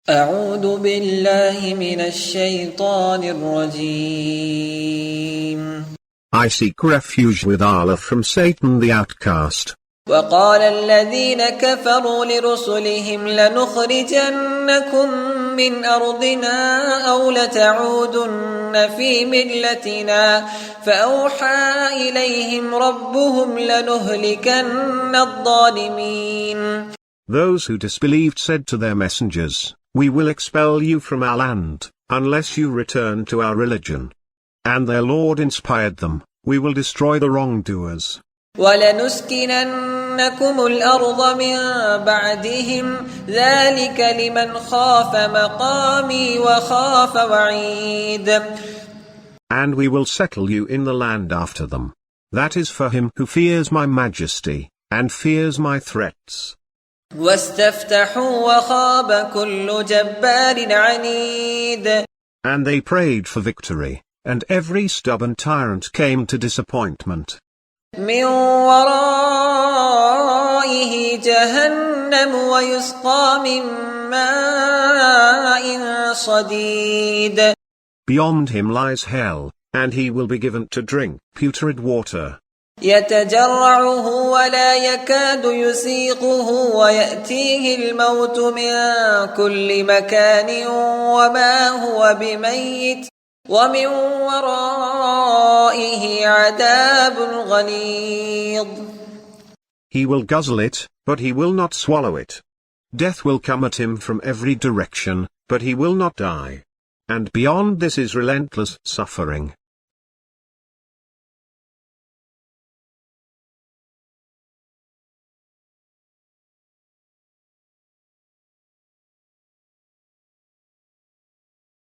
أعوذ بالله من الشيطان الرجيم. I seek refuge with Allah from Satan the outcast. وقال الذين كفروا لرسلهم لنخرجنكم من أرضنا أو لتعودن في ملتنا فأوحى إليهم ربهم لنهلكن الظالمين. Those who disbelieved said to their messengers, "We will expel you from our land, unless you return to our religion." And their Lord inspired them, "We will destroy the wrongdoers." وَلَنُسْكِنَنَّكُمُ الْأَرْضَ مِنْ بَعْدِهِمْ ذَلِكَ لِمَنْ خَافَ مَقَامِي وَخَافَ وَعِيدِ. And we will settle you in the land after them. That is for him who fears my majesty, and fears my threats. وَاسْتَفْتَحُوا وَخَابَ كُلُّ جَبَّارٍ عَنِيدٍ. And they prayed for victory, and every stubborn tyrant came to disappointment. مِنْ وَرَائِهِ جَهَنَّمُ وَيُسْقَى مِنْ مَاءٍ صَدِيدٍ. Beyond him lies hell, and he will be given to drink putrid water. يتجرعه ولا يكاد يسيقه ويأتيه الموت من كل مكان وما هو بميت ومن ورائه عذاب غليظ. He will guzzle it, but he will not swallow it. Death will come at him from every direction, but he will not die. And beyond this is relentless suffering.